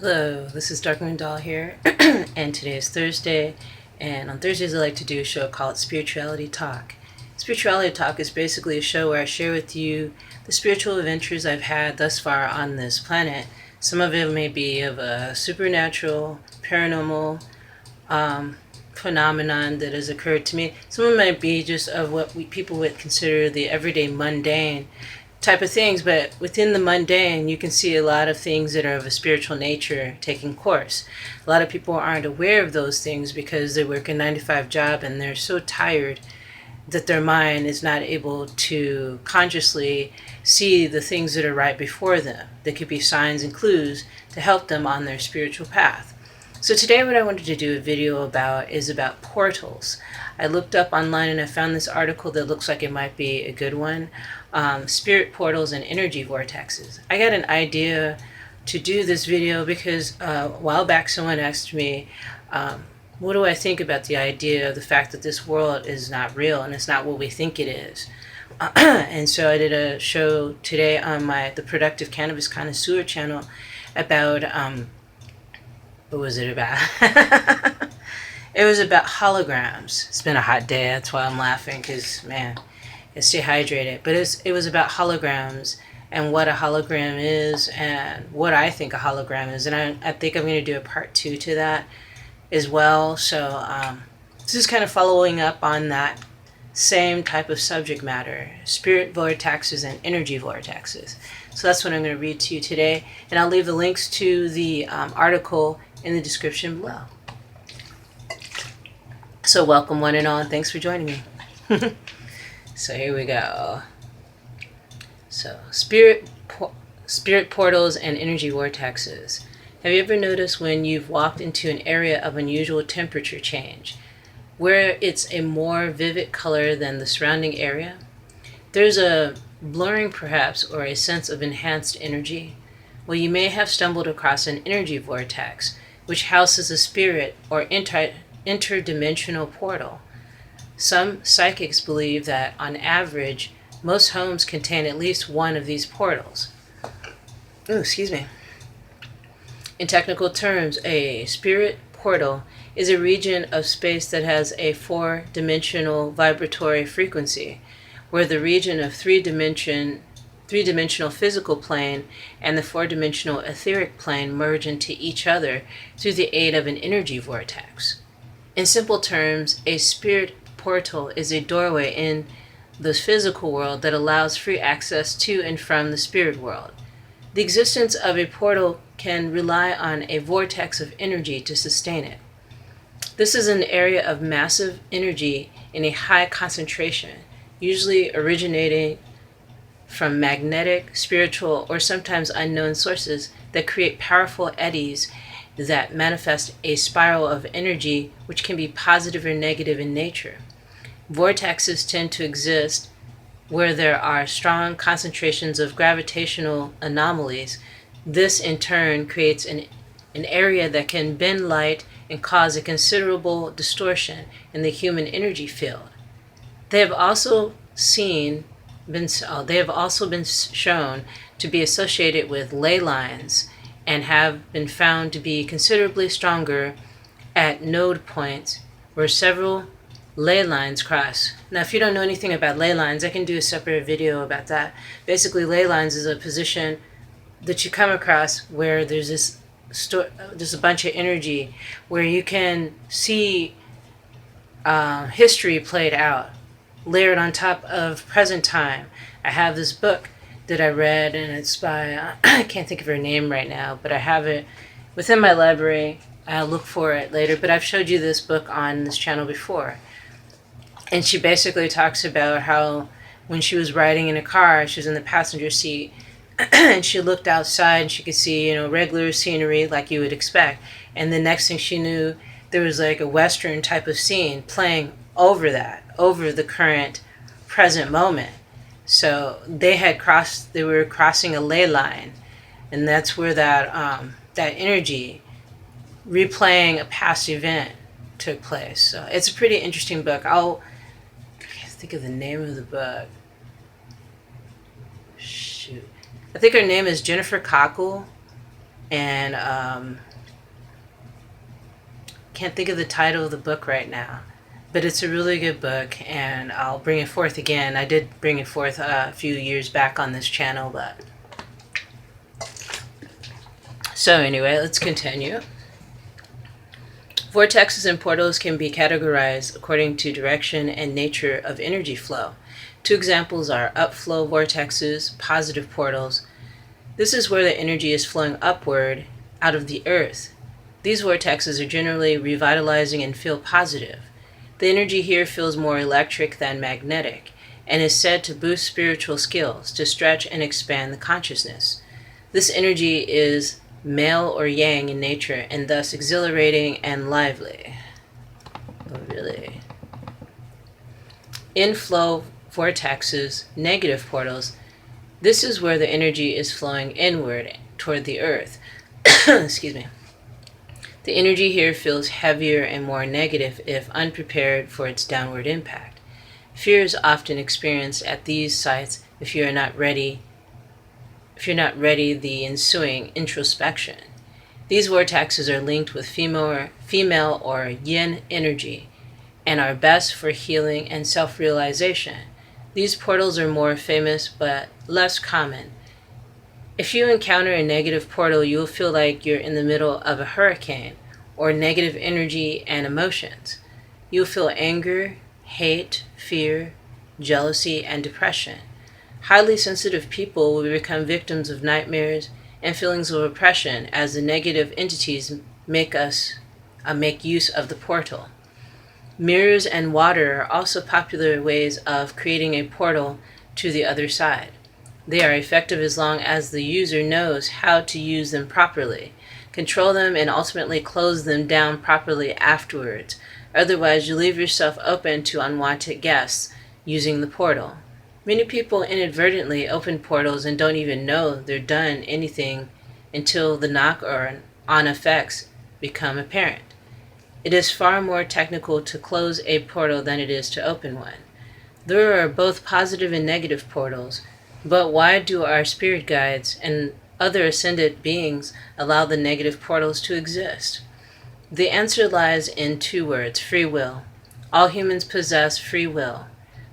Hello, this is Dark Moon Doll here, and today is Thursday, and on Thursdays I like to do a show called Spirituality Talk. Spirituality Talk is basically a show where I share with you the spiritual adventures I've had thus far on this planet. Some of it may be of a supernatural, paranormal phenomenon that has occurred to me. Some of it might be just of what people would consider the everyday mundane type of things, but within the mundane you can see a lot of things that are of a spiritual nature taking course. A lot of people aren't aware of those things because they work a 9 to 5 job and they're so tired that their mind is not able to consciously see the things that are right before them. They could be signs and clues to help them on their spiritual path. So today what I wanted to do a video about is about portals. I looked up online and I found this article that looks like it might be a good one. Spirit portals and energy vortexes. I got an idea to do this video because a while back someone asked me, what do I think about the idea of the fact that this world is not real and it's not what we think it is. And so I did a show today on the Productive Cannabis Connoisseur channel about, what was it about? It was about holograms. It's been a hot day, that's why I'm laughing, because, man, I stay hydrated. But it was about holograms and what a hologram is and what I think a hologram is. And I think I'm going to do a part 2 to that as well. So this is kind of following up on that same type of subject matter, spirit vortexes and energy vortexes. So that's what I'm going to read to you today. And I'll leave the links to the article in the description below. So welcome one and all, and thanks for joining me. So here we go. So spirit portals and energy vortexes. Have you ever noticed when you've walked into an area of unusual temperature change, where it's a more vivid color than the surrounding area? There's a blurring perhaps, or a sense of enhanced energy. Well, you may have stumbled across an energy vortex, which houses a spirit or interdimensional portal. Some psychics believe that, on average, most homes contain at least one of these portals. Oh, excuse me. In technical terms, a spirit portal is a region of space that has a 4-dimensional vibratory frequency, where the region of three-dimensional physical plane and the 4-dimensional etheric plane merge into each other through the aid of an energy vortex. In simple terms, a spirit portal is a doorway in the physical world that allows free access to and from the spirit world. The existence of a portal can rely on a vortex of energy to sustain it. This is an area of massive energy in a high concentration, usually originating from magnetic, spiritual, or sometimes unknown sources that create powerful eddies that manifest a spiral of energy which can be positive or negative in nature. Vortexes tend to exist where there are strong concentrations of gravitational anomalies. This in turn creates an area that can bend light and cause a considerable distortion in the human energy field. They have also been shown to be associated with ley lines and have been found to be considerably stronger at node points where several ley lines cross. Now, if you don't know anything about ley lines, I can do a separate video about that. Basically, ley lines is a position that you come across where there's just a bunch of energy where you can see history played out, layered on top of present time. I have this book that I read, and it's by, I can't think of her name right now, but I have it within my library. I'll look for it later, but I've showed you this book on this channel before. And she basically talks about how when she was riding in a car, she was in the passenger seat, and she looked outside and she could see, regular scenery like you would expect. And the next thing she knew, there was like a Western type of scene playing over the current present moment. So they were crossing a ley line, and that's where that energy replaying a past event took place. So it's a pretty interesting book. I can't think of the name of the book. Shoot. I think her name is Jennifer Cockle. And can't think of the title of the book right now, but it's a really good book, and I'll bring it forth again. I did bring it forth a few years back on this channel, but so anyway, let's continue. Vortexes and portals can be categorized according to direction and nature of energy flow. Two examples are upflow vortexes, positive portals. This is where the energy is flowing upward out of the earth. These vortexes are generally revitalizing and feel positive. The energy here feels more electric than magnetic and is said to boost spiritual skills, to stretch and expand the consciousness. This energy is male or yang in nature and thus exhilarating and lively. Oh, really? Inflow vortexes, negative portals. This is where the energy is flowing inward toward the earth. Excuse me. The energy here feels heavier and more negative if unprepared for its downward impact. Fear is often experienced at these sites if you're not ready the ensuing introspection. These vortexes are linked with female or yin energy and are best for healing and self-realization. These portals are more famous but less common. If you encounter a negative portal, you will feel like you're in the middle of a hurricane or negative energy and emotions. You'll feel anger, hate, fear, jealousy, and depression. Highly sensitive people will become victims of nightmares and feelings of oppression as the negative entities make use of the portal. Mirrors and water are also popular ways of creating a portal to the other side. They are effective as long as the user knows how to use them properly, control them, and ultimately close them down properly afterwards. Otherwise, you leave yourself open to unwanted guests using the portal. Many people inadvertently open portals and don't even know they're done anything until the knock or on effects become apparent. It is far more technical to close a portal than it is to open one. There are both positive and negative portals, but why do our spirit guides and other ascended beings allow the negative portals to exist? The answer lies in two words: free will. All humans possess free will,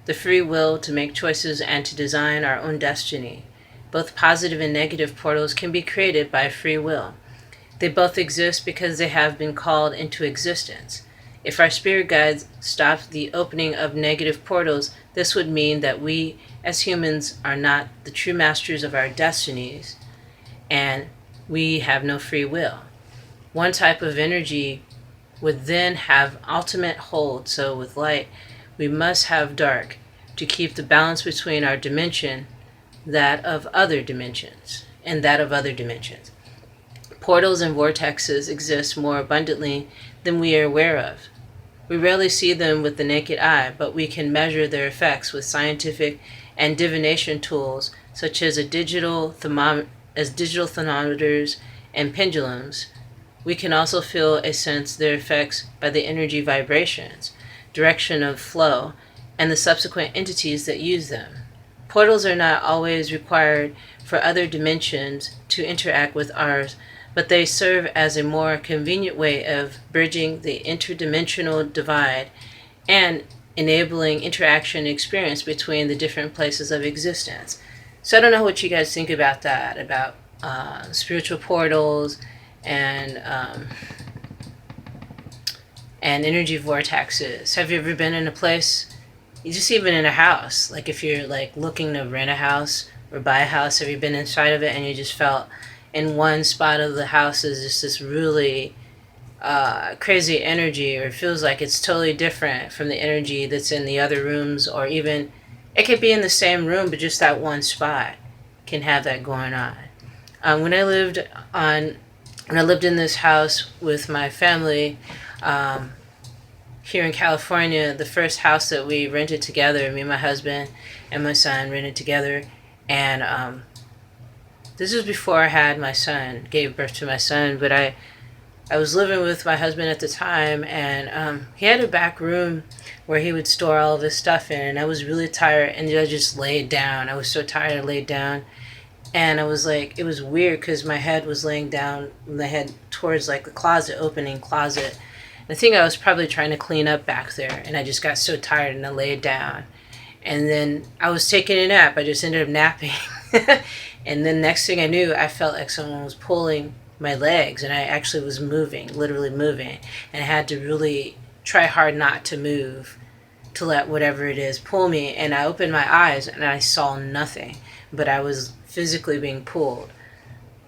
the free will to make choices and to design our own destiny. Both positive and negative portals can be created by free will. They both exist because they have been called into existence. If our spirit guides stopped the opening of negative portals, this would mean that we as humans are not the true masters of our destinies, and we have no free will. One type of energy would then have ultimate hold, so with light, we must have dark to keep the balance between our dimension, that of other dimensions, and that of other dimensions. Portals and vortexes exist more abundantly than we are aware of. We rarely see them with the naked eye, but we can measure their effects with scientific and divination tools such as digital thermometers and pendulums. We can also feel and sense their effects by the energy vibrations, direction of flow, and the subsequent entities that use them. Portals are not always required for other dimensions to interact with ours, but they serve as a more convenient way of bridging the interdimensional divide and enabling interaction and experience between the different places of existence. So I don't know what you guys think about that, about spiritual portals and energy vortexes. Have you ever been in a place, just even in a house, like if you're like looking to rent a house or buy a house, have you been inside of it and you just felt in one spot of the house is just this really crazy energy, or it feels like it's totally different from the energy that's in the other rooms, or even it could be in the same room but just that one spot can have that going on. When I lived in this house with my family here in California, the first house that we rented together, me and my husband and my son rented together, and this was before I had my son, gave birth to my son, but I was living with my husband at the time, and he had a back room where he would store all of his stuff in, and I was really tired, and I just laid down. I was so tired, I laid down, And I was like, it was weird because my head was laying down, my head towards like the closet, opening closet. I think I was probably trying to clean up back there, and I just got so tired and I laid down. And then I was taking a nap. I just ended up napping. And then next thing I knew, I felt like someone was pulling my legs, and I actually was moving, literally moving. And I had to really try hard not to move, to let whatever it is pull me. And I opened my eyes and I saw nothing, but I was physically being pulled.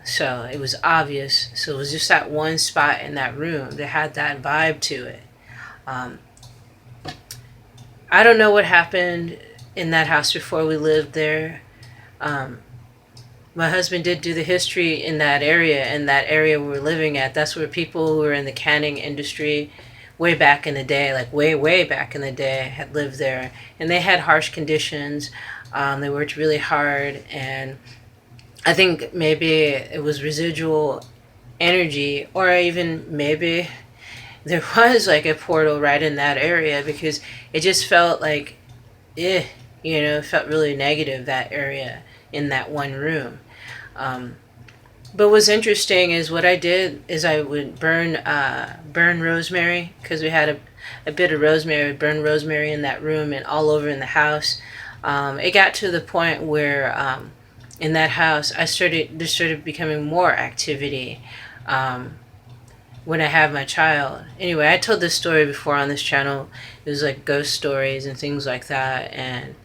So it was obvious. So it was just that one spot in that room that had that vibe to it. Um, I don't know what happened in that house before we lived there. Um, my husband did do the history in that area, we were living at. That's where people who were in the canning industry way back in the day, like way back in the day, had lived there. And they had harsh conditions. They worked really hard, and I think maybe it was residual energy, or even maybe there was like a portal right in that area, because it just felt like, it felt really negative, that area in that one room. But what's interesting is what I did is I would burn rosemary, because we had a bit of rosemary. I would burn rosemary in that room and all over in the house. It got to the point where in that house there started becoming more activity when I had my child. Anyway, I told this story before on this channel. It was like ghost stories and things like that, and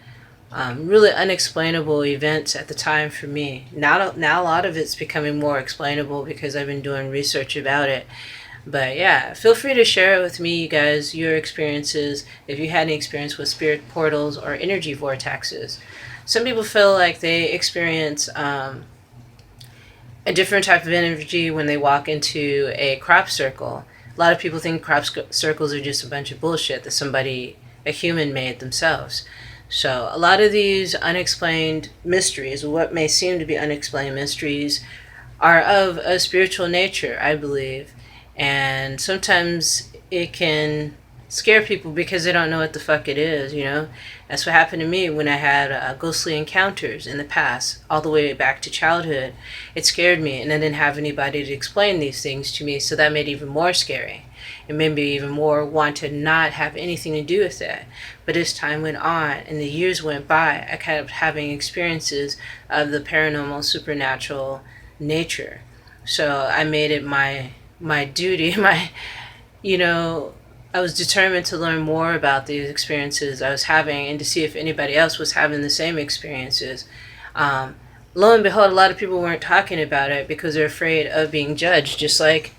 really unexplainable events at the time for me. Now a lot of it's becoming more explainable because I've been doing research about it. But yeah, feel free to share it with me, you guys, your experiences, if you had any experience with spirit portals or energy vortexes. Some people feel like they experience a different type of energy when they walk into a crop circle. A lot of people think crop circles are just a bunch of bullshit that a human made themselves. So a lot of these unexplained mysteries, what may seem to be unexplained mysteries, are of a spiritual nature, I believe. And sometimes it can scare people because they don't know what the fuck it is, That's what happened to me when I had ghostly encounters in the past, all the way back to childhood. It scared me, and I didn't have anybody to explain these things to me, so that made it even more scary. It made me even more want to not have anything to do with it. But as time went on and the years went by, I kept having experiences of the paranormal, supernatural nature. So I made it my duty, I was determined to learn more about these experiences I was having and to see if anybody else was having the same experiences. Lo and behold, a lot of people weren't talking about it because they're afraid of being judged, just like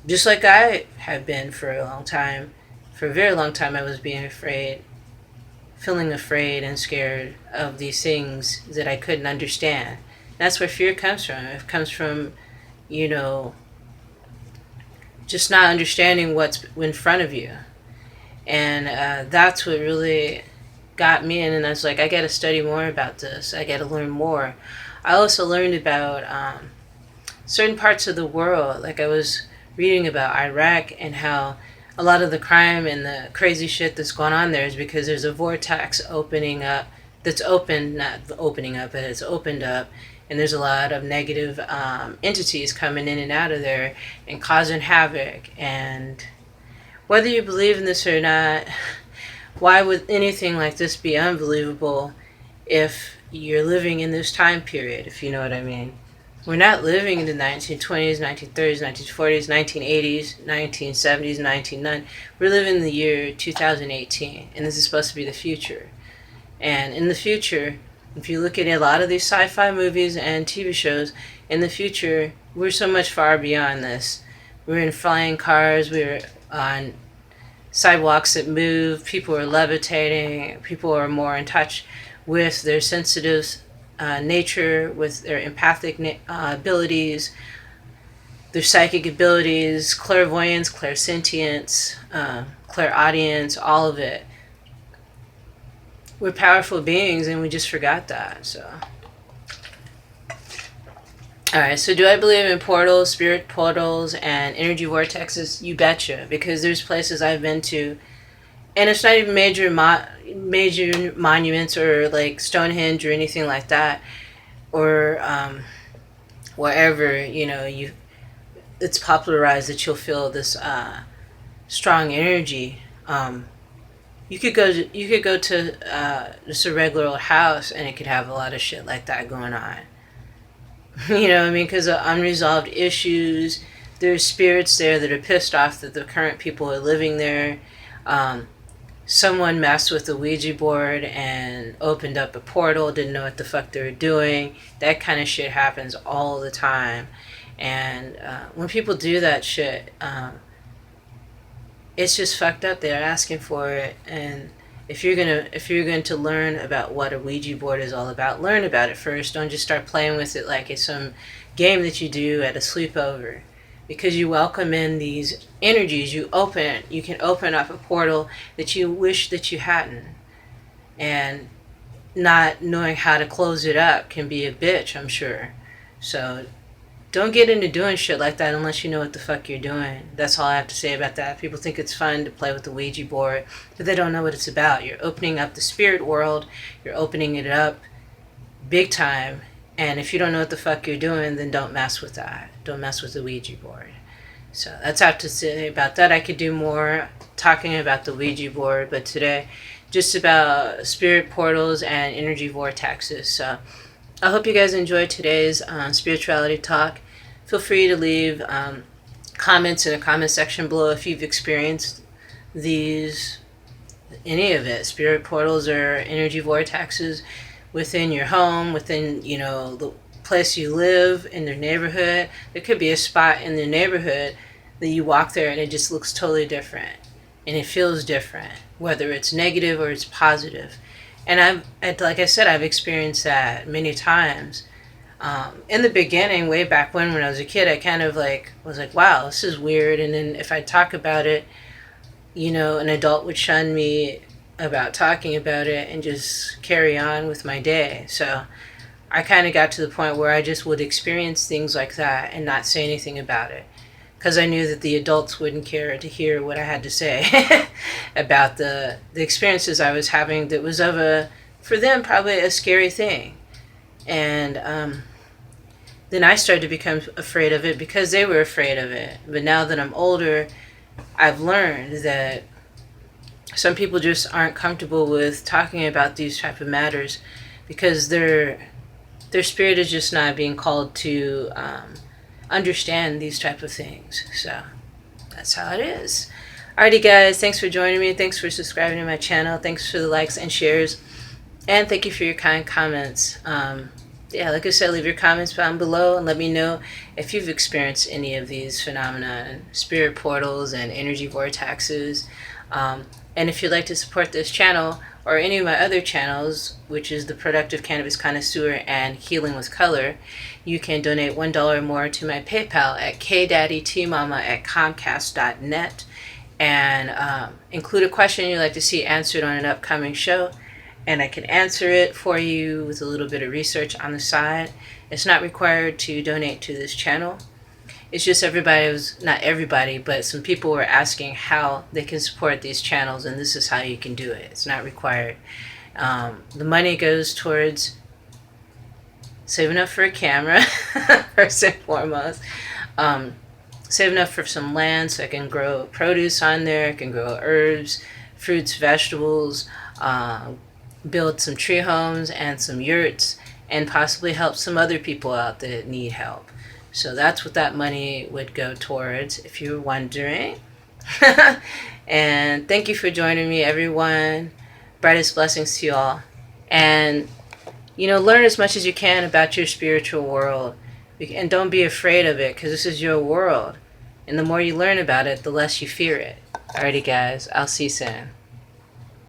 I have been for a long time. For a very long time, I was feeling afraid and scared of these things that I couldn't understand. That's where fear comes from. It comes from, just not understanding what's in front of you. And that's what really got me in, and I was like, I got to study more about this. I got to learn more. I also learned about certain parts of the world, like I was reading about Iraq and how a lot of the crime and the crazy shit that's going on there is because there's a vortex opening up, that's open, not opening up, but it's opened up, and there's a lot of negative entities coming in and out of there and causing havoc. And whether you believe in this or not, why would anything like this be unbelievable if you're living in this time period, if you know what I mean? We're not living in the 1920s, 1930s, 1940s, 1980s, 1970s, 1990s. We're living in the year 2018, and this is supposed to be the future. And in the future, if you look at a lot of these sci-fi movies and TV shows, in the future, we're so much far beyond this. We're in flying cars, we're on sidewalks that move, people are levitating, people are more in touch with their sensitive nature, with their empathic abilities, their psychic abilities, clairvoyance, clairsentience, clairaudience, all of it. We're powerful beings, and we just forgot that. So, alright, so do I believe in portals, spirit portals, and energy vortexes? You betcha, because there's places I've been to, and it's not even major monuments or like Stonehenge or anything like that. or wherever, you know, it's popularized that you'll feel this strong energy. You could go to just a regular old house, and it could have a lot of shit like that going on. You know what I mean? Because of unresolved issues, there's spirits there that are pissed off that the current people are living there. Someone messed with the Ouija board and opened up a portal, didn't know what the fuck they were doing. That kind of shit happens all the time. And when people do that shit, it's just fucked up. They're asking for it. And if you're going to learn about what a Ouija board is all about, learn about it first. Don't just start playing with it like it's some game that you do at a sleepover. Because you welcome in these energies, you can open up a portal that you wish that you hadn't. And not knowing how to close it up can be a bitch, I'm sure. So don't get into doing shit like that unless you know what the fuck you're doing. That's all I have to say about that. People think it's fun to play with the Ouija board, but they don't know what it's about. You're opening up the spirit world. You're opening it up big time. And if you don't know what the fuck you're doing, then don't mess with that. Don't mess with the Ouija board. So that's all I have to say about that. I could do more talking about the Ouija board, but today, just about spirit portals and energy vortexes. So I hope you guys enjoyed today's spirituality talk. Feel free to leave comments in the comment section below if you've experienced any of it, spirit portals or energy vortexes within your home, within, you know, the place you live, in their neighborhood. There could be a spot in the neighborhood that you walk there and it just looks totally different and it feels different, whether it's negative or it's positive. And like I said, I've experienced that many times. In the beginning, way back when I was a kid, I kind of was like, wow, this is weird. And then if I talk about it, you know, an adult would shun me about talking about it and just carry on with my day. So I kind of got to the point where I just would experience things like that and not say anything about it, because I knew that the adults wouldn't care to hear what I had to say about the experiences I was having that was for them, probably a scary thing. And then I started to become afraid of it because they were afraid of it. But now that I'm older, I've learned that some people just aren't comfortable with talking about these type of matters because their spirit is just not being called to understand these type of things. So that's how it is. Alrighty guys, thanks for joining me. Thanks for subscribing to my channel. Thanks for the likes and shares. And thank you for your kind comments. Yeah, like I said, leave your comments down below and let me know if you've experienced any of these phenomena, spirit portals and energy vortexes. And if you'd like to support this channel or any of my other channels, which is the Productive Cannabis Connoisseur and Healing with Color, you can donate $1 or more to my PayPal at kdaddytmama@comcast.net and include a question you'd like to see answered on an upcoming show, and I can answer it for you with a little bit of research on the side. It's not required to donate to this channel. It's just not everybody, but some people were asking how they can support these channels, and this is how you can do it. It's not required. The money goes towards saving up for a camera, first and foremost. Saving up for some land so I can grow produce on there. I can grow herbs, fruits, vegetables, build some tree homes and some yurts, and possibly help some other people out that need help. So that's what that money would go towards, if you're wondering. And thank you for joining me, everyone. Brightest blessings to you all. And, you know, learn as much as you can about your spiritual world. And don't be afraid of it, because this is your world. And the more you learn about it, the less you fear it. Alrighty, guys. I'll see you soon.